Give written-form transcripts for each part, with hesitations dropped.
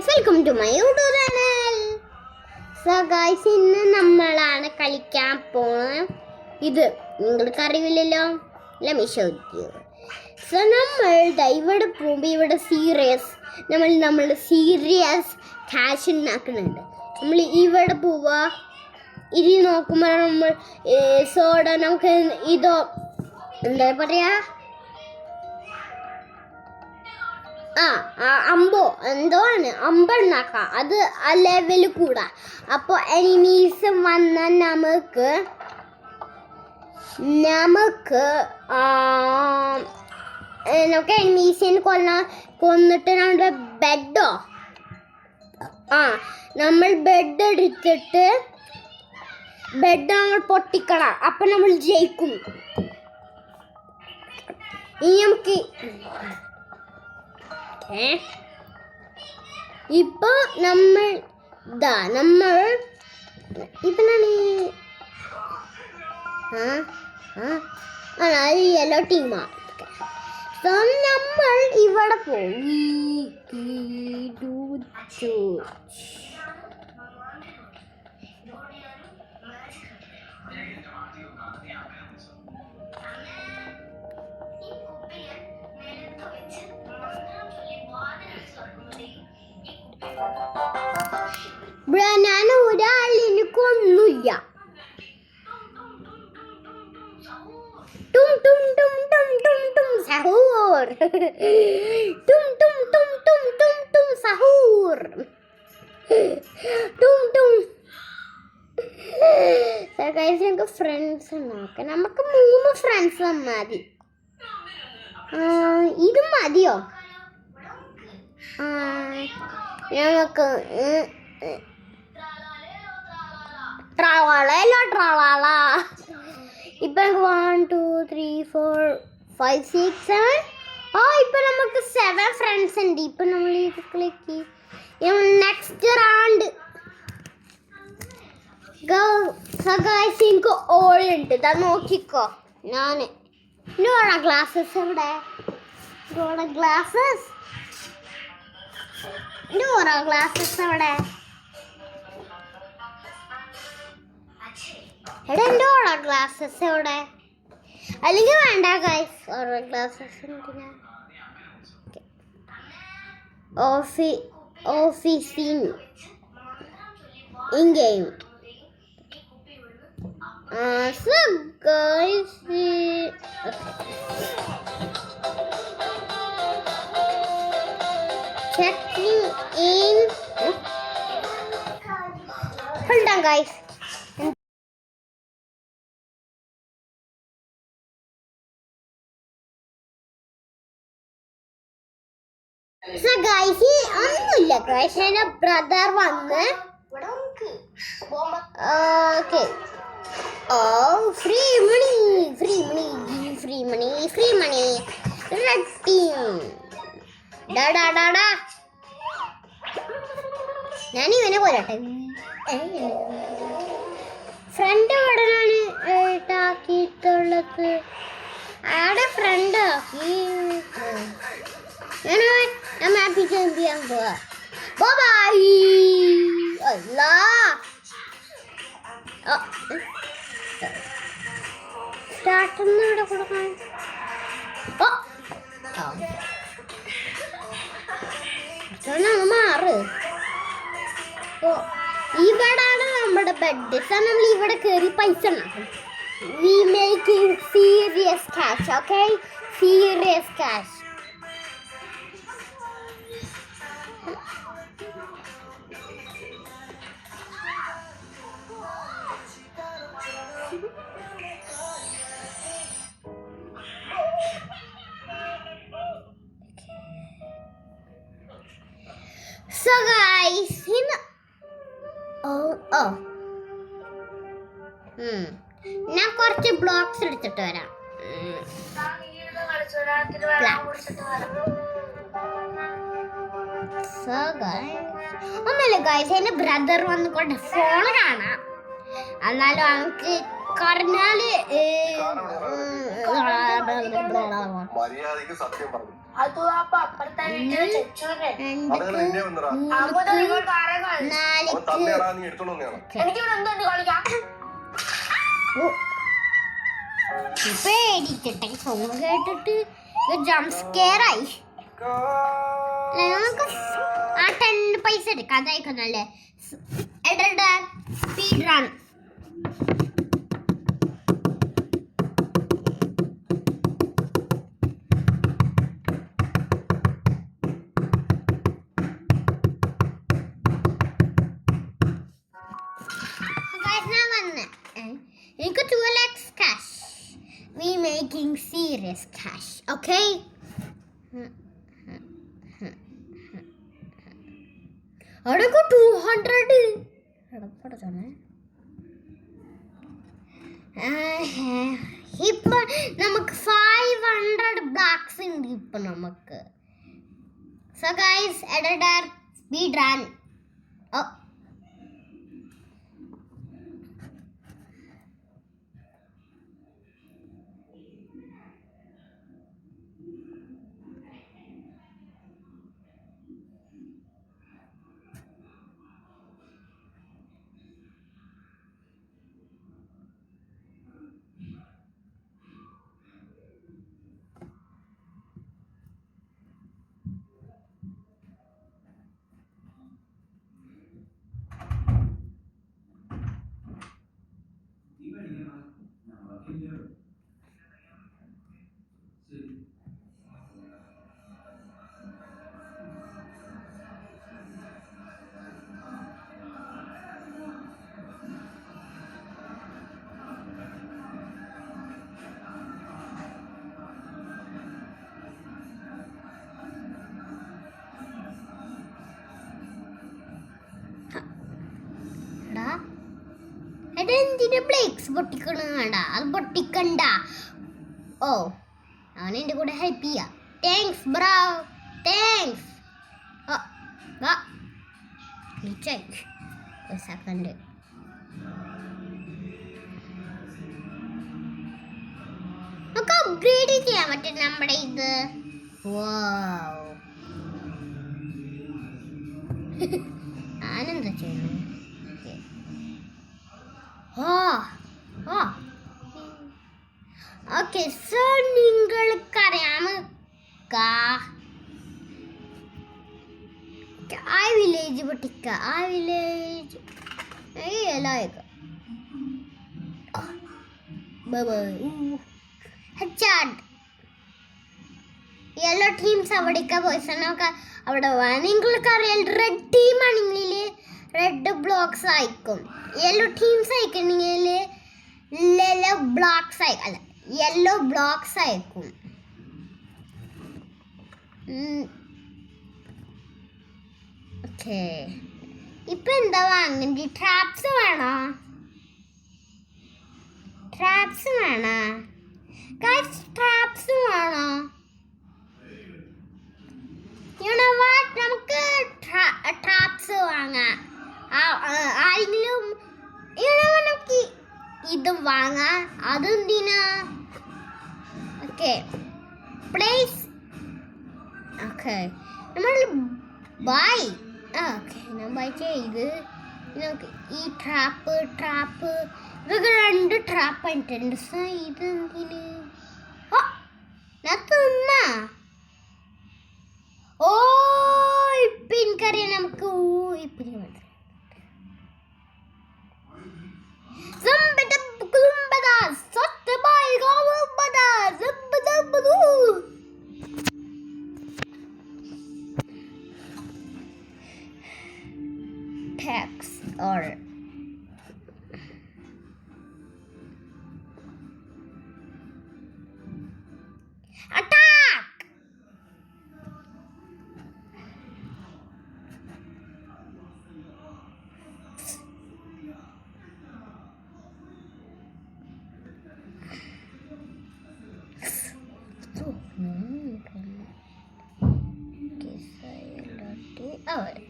Welcome to my YouTube channel. So guys, ഇന്ന് നമ്മളാണ് കളിക്കാൻ പോകുന്നത്. ഇത് നിങ്ങൾക്ക് അറിയില്ലല്ലോ. സോ നമ്മൾ ഇവിടെ പോകുമ്പോൾ ഇവിടെ നമ്മൾ സീരിയസ് ക്യാഷ് ഉണ്ടാക്കുന്നുണ്ട്. നമ്മൾ ഇവിടെ പോവുക, ഇത് നോക്കുമ്പോൾ നമ്മൾ സോഡ നമുക്ക് ഇതോ എന്താ പറയാ അമ്പോ എന്തോ ആണ് അമ്പുണ്ടാക്കാം. അത് ആ ലെവല് കൂടാ. അപ്പോൾ എനിമീസ് വന്നാൽ നമുക്ക് എനിമീസിനെ കൊന്നിട്ട് നമ്മുടെ നമ്മൾ ബെഡ് എടുത്തിട്ട് നമ്മൾ പൊട്ടിക്കണം. അപ്പം നമ്മൾ ജയിക്കും. ഇനി നമുക്ക് ഇപ്പൊ നമ്മൾ യെല്ലോ ടീമാ. സോ നമ്മൾ ഇവിടെ പോയി ഞാൻ ഒരാളിന് കൊന്നില്ല. ഞങ്ങൾക്ക് ഫ്രണ്ട്സ് നോക്കാം. നമുക്ക് 3 ഫ്രണ്ട്സ് മതി. ഇത് മതിയോ? ഞങ്ങൾക്ക് ഇപ്പൊ 1 2 3 4 5 6 7 ഇപ്പൊ നമുക്ക് 7 ഫ്രണ്ട്സ് ഉണ്ട്. ഇപ്പൊ നമ്മൾ ഇത് ക്ലിക്ക് നെക്സ്റ്റ് റൗണ്ട് എനിക്ക് ഓളുണ്ട്. ഇതാ നോക്കിക്കോ. ഗ്ലാസസ് എവിടെ? ഗ്ലാസസ് എവിടെ? എടാ ഗ്ലാസസ് എവിടെ? അല്ലെങ്കിൽ വേണ്ട ഗൈസ്, ഓരോ ഗ്ലാസസ് ഓഫീസിൻ in game. So guys, checking in. Hold on guys. So guys, ഒന്നുമില്ല ഗൈസ്. എൻ്റെ ബ്രദർ വന്ന് free money red team ഞാൻ ഇവനെ പോരട്ടെ. ഫ്രണ്ട് എവിടെയാണ് ആക്കിയിട്ടുള്ളത്? അയാളുടെ ഫ്രണ്ട് ആക്കി. ഞാൻ മാപ്പി ജമ്പ് ചെയ്യാൻ പോവാ. ബൈ. അല്ലാ സ്റ്റാർട്ടൊന്നും ഇവിടെ കൊടുക്കാൻ. മാറ്. ഇവിടാണ് നമ്മുടെ ബെഡ്. നമ്മൾ ഇവിടെ കയറി പൈസ ഉണ്ടാക്കും. V making serious cash. Okay, serious cash. So guys, ഞാൻ കുറച്ച് ബ്ലോക്സ് എടുത്തിട്ട് വരാം. ഒന്നല്ല ഗൈസ്, എന്റെ ബ്രദർ വന്നുകൊണ്ട് ഫോൺ കാണാം. എന്നാലും അവർക്ക് പറഞ്ഞാല് പേടിച്ചിട്ടെ സോങ് കേട്ടിട്ട് ജംപ് സ്കെയർ ആയി. നമുക്ക് ആ 10 പൈസ എടുക്കാം, അതായിക്കോന്നല്ലേ. Speed run. എനിക്ക് 2 lakhs cash. We making serious cash, okay? അടക്ക 200. ഇപ്പൊ നമുക്ക് 500 ബ്ലോക്സ് ഉണ്ട് ഇപ്പൊ നമുക്ക്. So guys, editor speed run. എന്തിന്റെ ബ്ലേക്സ് പൊട്ടിക്കണ വേണ്ട, അത് പൊട്ടിക്കണ്ട. ഓ, അവൻ എൻ്റെ കൂടെ ഹെൽപ്പ് ചെയ്യാം. Thanks bro, thanks. ഒരു സെക്കൻഡ്. നമുക്ക് അപ്ഗ്രേഡ് ചെയ്യാൻ പറ്റും നമ്മുടെ ഇത്. ഞാനെന്താ ചെയ്യുന്നു? ഓക്കെ, സോ നിങ്ങൾക്കറിയാമോ ആ വില്ലേജ് പൊട്ടിക്ക, ആ വില്ലേജ് യെല്ലോ ടീംസ് അവിടേക്ക് പോയിസൊക്കെ അവിടെ പോവാൻ. നിങ്ങൾക്കറിയാം റെഡ് ടീം ആണെങ്കിൽ റെഡ് ബ്ലോക്സ് അയക്കും, യെല്ലോ ടീംസ് അയക്കണമെങ്കിൽ യെല്ലോ ബ്ലോക്സ് അയക്കും. ഓക്കെ, ഇപ്പൊ എന്താ വാങ്ങണ്ടി? ട്രാപ്സ് വേണോ? ട്രാപ്സ് വേണോ? നമുക്ക് ട്രാപ്സ് വാങ്ങാം. ആരെങ്കിലും നമുക്ക് ഇത് വാങ്ങാം. അതെന്തിനാ? Okay, place. ഓക്കെ, നമ്മൾ ബൈ. ഓക്കെ, ഞാൻ ബൈ ചെയ്ത് നമുക്ക് ഈ ട്രാപ്പ് ഇതൊക്കെ 2 ട്രാപ്പ് ആയിട്ടുണ്ട്. സോ ഇതെന്തിന്? ഞാൻ തിന്നാ. ഓ, ഇപ്പൊ എനിക്കറിയാം നമുക്ക്. ഇപ്പൊ text or attack.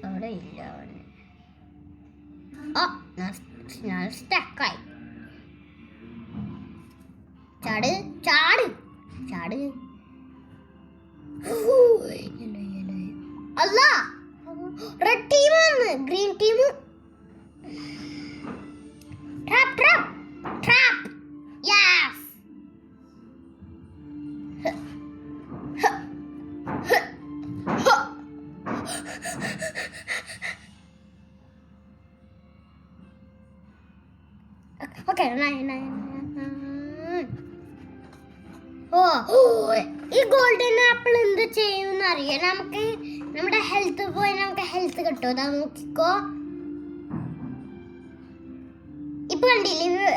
അവിടെ ഇല്ല. ഞാൻ സ്റ്റക്കായി. ചാട്. അല്ല റെഡ് ടീം വന്ന് green team trap trap trap yes okay ഈ ഗോൾഡൻ ആപ്പിൾ എന്ത് ചെയ്യുമെന്ന് അറിയാം നമുക്ക് നമ്മുടെ ഹെൽത്ത് പോയി നമുക്ക് ഹെൽത്ത് കിട്ടും അതാ നോക്കിക്കോ ഇപ്പൊ കണ്ടില്ലേ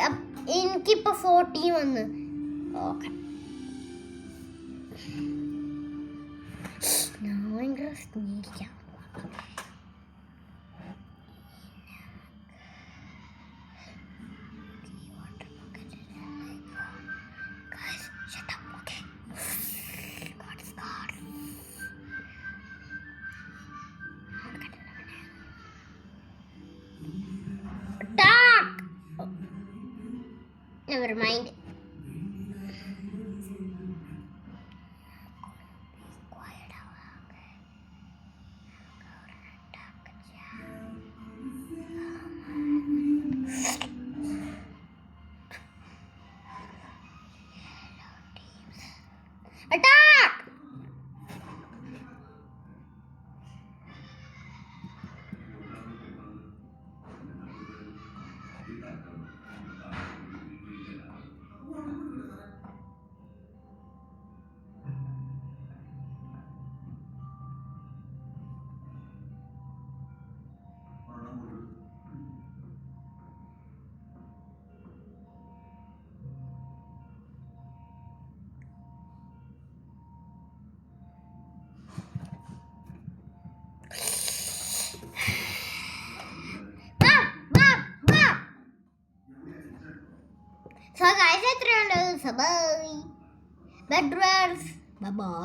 എനിക്കിപ്പോ 14 വന്ന് ഓക്കെ ഞാൻ ഭയങ്കര സ്നേഹിക്കാം Never mind. Quiet attack! So guys, that's all. Bye. Bye. Bye.